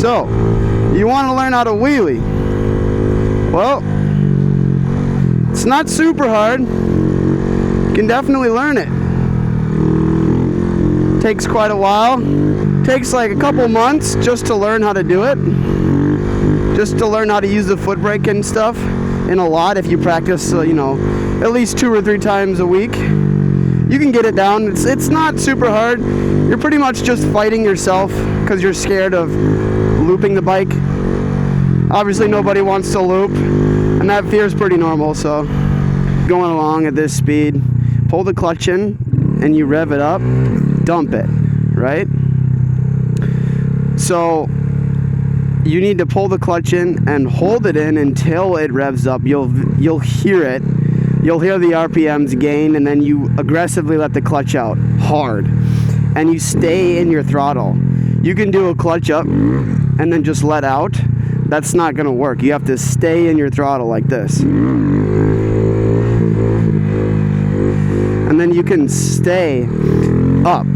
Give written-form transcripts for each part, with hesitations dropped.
So, you want to learn how to wheelie. Well, it's not super hard. You can definitely learn it. Takes quite a while. Takes like a couple months just to learn how to do it. Just to learn how to use the foot brake and stuff. And a lot if you practice, you know, at least 2 or 3 times a week. You can get it down. It's not super hard. You're pretty much just fighting yourself because you're scared of looping the bike. Obviously nobody wants to loop, and that fear is pretty normal. So going along at this speed, pull the clutch in and you rev it up, dump it, right? So you need to pull the clutch in and hold it in until it revs up. You'll hear it. You'll hear the RPMs gain, and then you aggressively let the clutch out hard, and you stay in your throttle. You can do a clutch up and then just let out. That's not gonna work. You have to stay in your throttle like this. And then you can stay up.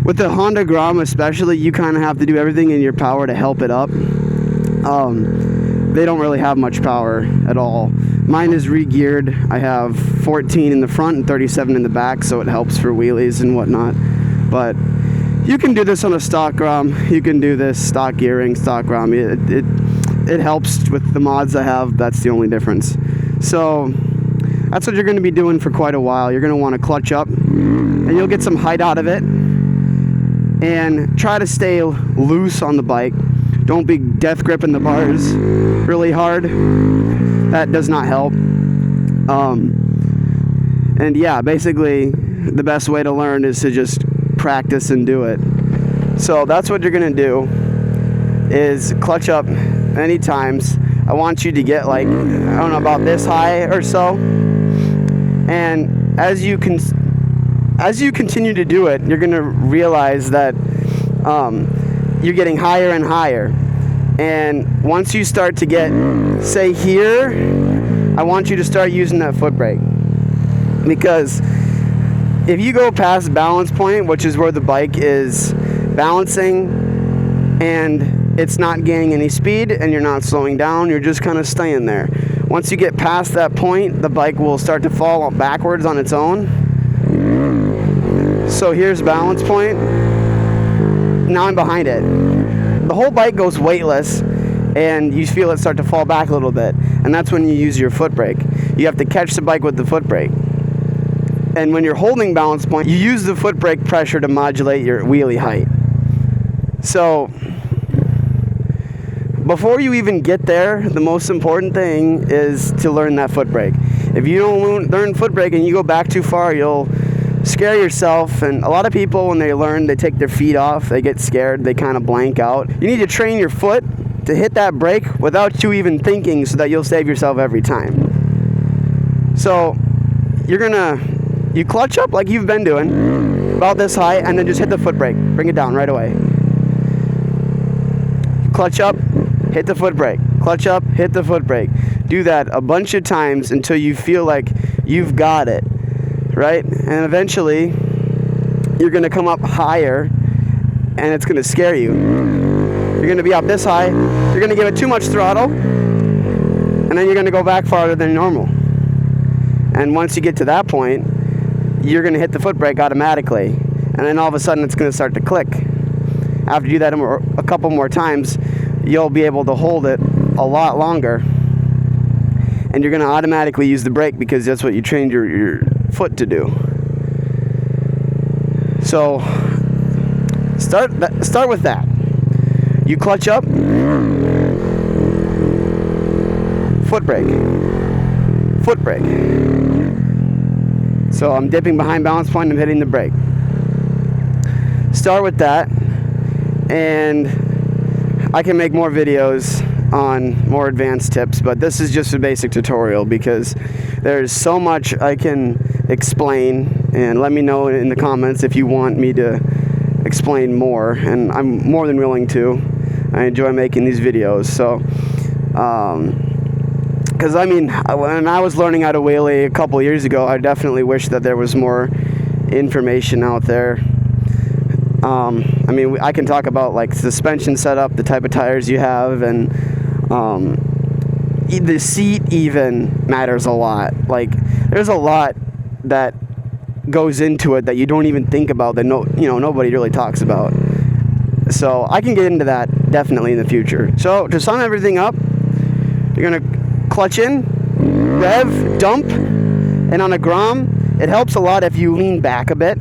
With the Honda Grom especially, you kind of have to do everything in your power to help it up. They don't really have much power at all. Mine is re-geared. I have 14 in the front and 37 in the back, so it helps for wheelies and whatnot. But you can do this on a stock Grom. You can do this stock gearing, stock Grom. It helps with the mods I have. That's the only difference. So that's what you're going to be doing for quite a while. You're going to want to clutch up, and you'll get some height out of it. And try to stay loose on the bike. Don't be death gripping the bars really hard. That does not help. And yeah, basically the best way to learn is to just practice and do it. So that's what you're gonna do, is clutch up many times. I want you to get like, I don't know, about this high or so. And as you continue to do it, you're gonna realize that you're getting higher and higher. And once you start to get, say here, I want you to start using that foot brake. Because if you go past balance point, which is where the bike is balancing and it's not gaining any speed and you're not slowing down, you're just kind of staying there. Once you get past that point, the bike will start to fall backwards on its own. So here's balance point. Now I'm behind it. The whole bike goes weightless, and you feel it start to fall back a little bit, and that's when you use your foot brake. You have to catch the bike with the foot brake. And when you're holding balance point, you use the foot brake pressure to modulate your wheelie height. So before you even get there, the most important thing is to learn that foot brake. If you don't learn foot brake and you go back too far, you'll scare yourself. And a lot of people, when they learn, they take their feet off, they get scared, they kind of blank out. You need to train your foot to hit that brake without you even thinking, so that you'll save yourself every time. So you clutch up like you've been doing, about this high, and then just hit the foot brake. Bring it down right away. Clutch up, hit the foot brake. Clutch up, hit the foot brake. Do that a bunch of times until you feel like you've got it, right? And eventually you're going to come up higher, and it's going to scare you. You're going to be up this high, you're going to give it too much throttle, and then you're going to go back farther than normal. And once you get to that point, you're going to hit the foot brake automatically, and then all of a sudden it's going to start to click. After you do that a couple more times, you'll be able to hold it a lot longer, and you're going to automatically use the brake because that's what you trained your foot to do. So start with that. You clutch up, foot brake, foot brake. So I'm dipping behind balance point, I'm hitting the brake. Start with that, and I can make more videos on more advanced tips, but this is just a basic tutorial because there's so much I can explain, and let me know in the comments if you want me to explain more, and I'm more than willing to. I enjoy making these videos. So because I mean, when I was learning how to wheelie a couple years ago, I definitely wish that there was more information out there. I mean, I can talk about like suspension setup, the type of tires you have, and the seat even matters a lot. Like, there's a lot that goes into it that you don't even think about, that nobody really talks about. So I can get into that definitely in the future. So to sum everything up, you're gonna clutch in, rev, dump, and on a Grom, it helps a lot if you lean back a bit,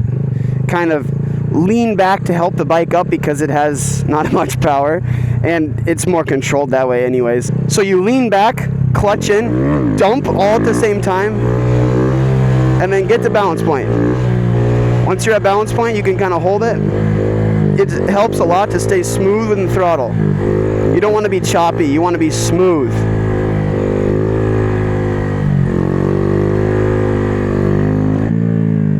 kind of lean back to help the bike up because it has not much power, and it's more controlled that way anyways. So you lean back, clutch in, dump all at the same time, and then get to balance point. Once you're at balance point, you can kind of hold it. It helps a lot to stay smooth with the throttle. You don't want to be choppy, you want to be smooth.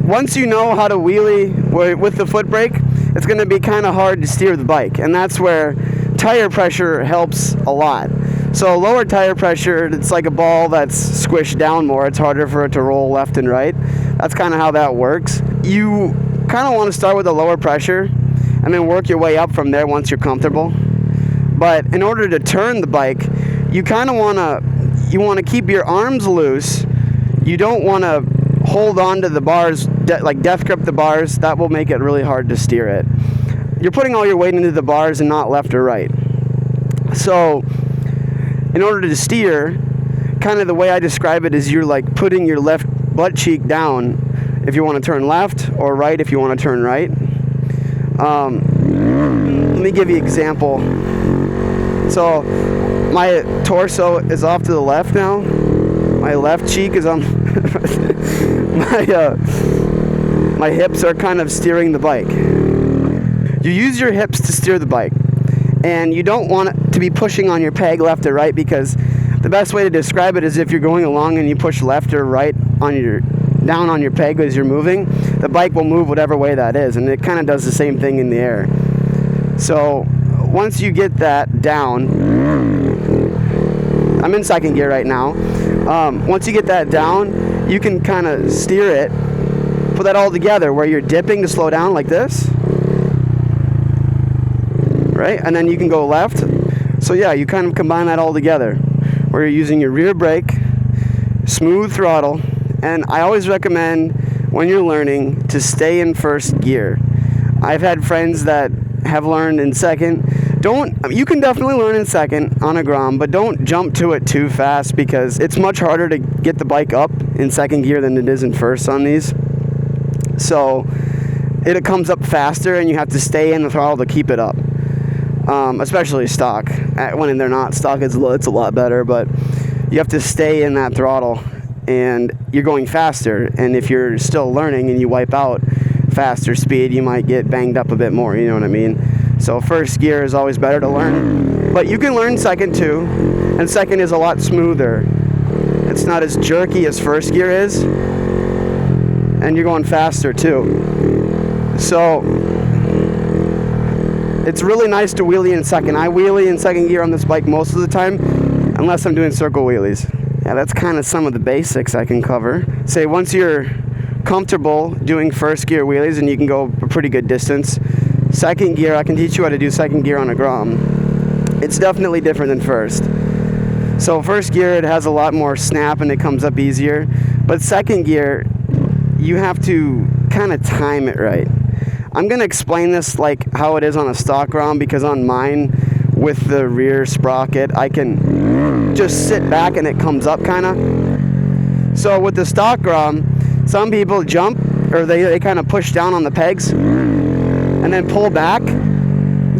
Once you know how to wheelie with the foot brake, it's going to be kind of hard to steer the bike, and that's where tire pressure helps a lot. So lower tire pressure, it's like a ball that's squished down more. It's harder for it to roll left and right. That's kind of how that works. You kind of want to start with a lower pressure and then work your way up from there once you're comfortable. But in order to turn the bike, you kind of want to keep your arms loose. You don't want to hold on to the bars, like death grip the bars. That will make it really hard to steer it. You're putting all your weight into the bars and not left or right. So in order to steer, kind of the way I describe it is you're like putting your left butt cheek down if you want to turn left, or right if you want to turn right. Let me give you an example. So my torso is off to the left now. My left cheek is on my hips are kind of steering the bike. You use your hips to steer the bike, and you don't want it to be pushing on your peg left or right, because the best way to describe it is if you're going along and you push left or right down on your peg as you're moving, the bike will move whatever way that is, and it kind of does the same thing in the air. So once you get that down, I'm in second gear right now. Once you get that down, you can kind of steer it, put that all together where you're dipping to slow down like this, right? And then you can go left. So yeah, you kind of combine that all together where you're using your rear brake, smooth throttle, and I always recommend when you're learning to stay in first gear. I've had friends that have learned in second. You can definitely learn in second on a Grom, but don't jump to it too fast, because it's much harder to get the bike up in second gear than it is in first on these. So it comes up faster and you have to stay in the throttle to keep it up. Especially stock. When they're not stock, it's a lot better, but you have to stay in that throttle and you're going faster. And if you're still learning and you wipe out faster speed, you might get banged up a bit more, you know what I mean? So first gear is always better to learn, but you can learn second too, and second is a lot smoother. It's not as jerky as first gear is, and you're going faster too. So it's really nice to wheelie in second. I wheelie in second gear on this bike most of the time, unless I'm doing circle wheelies. Yeah, that's kind of some of the basics I can cover. Say once you're comfortable doing first gear wheelies and you can go a pretty good distance, second gear, I can teach you how to do second gear on a Grom. It's definitely different than first. So first gear, it has a lot more snap and it comes up easier, but second gear, you have to kind of time it right. I'm going to explain this like how it is on a stock Grom, because on mine with the rear sprocket, I can just sit back and it comes up kind of. So with the stock Grom, some people jump, or they kind of push down on the pegs and then pull back.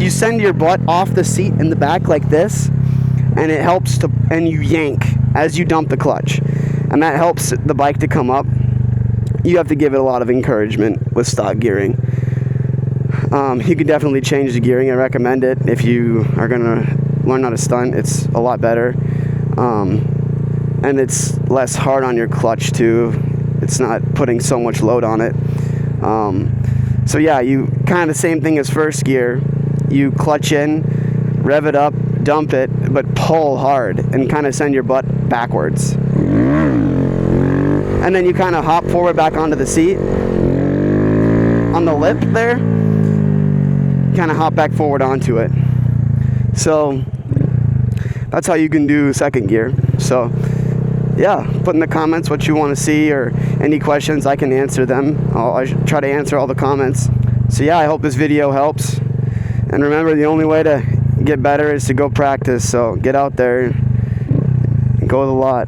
You send your butt off the seat in the back like this, and it helps to, and you yank as you dump the clutch, and that helps the bike to come up. You have to give it a lot of encouragement with stock gearing. You can definitely change the gearing. I recommend it if you are going to learn how to stunt. It's a lot better, and it's less hard on your clutch too. It's not putting so much load on it. So yeah, you kind of the same thing as first gear. You clutch in, rev it up, dump it, but pull hard and kind of send your butt backwards. And then you kind of hop forward back onto the seat. On the lip there, kind of hop back forward onto it. So that's how you can do second gear. So yeah, put in the comments what you want to see or any questions. I can answer them. I try to answer all the comments. So yeah, I hope this video helps. And remember, the only way to get better is to go practice. So get out there and go with a lot.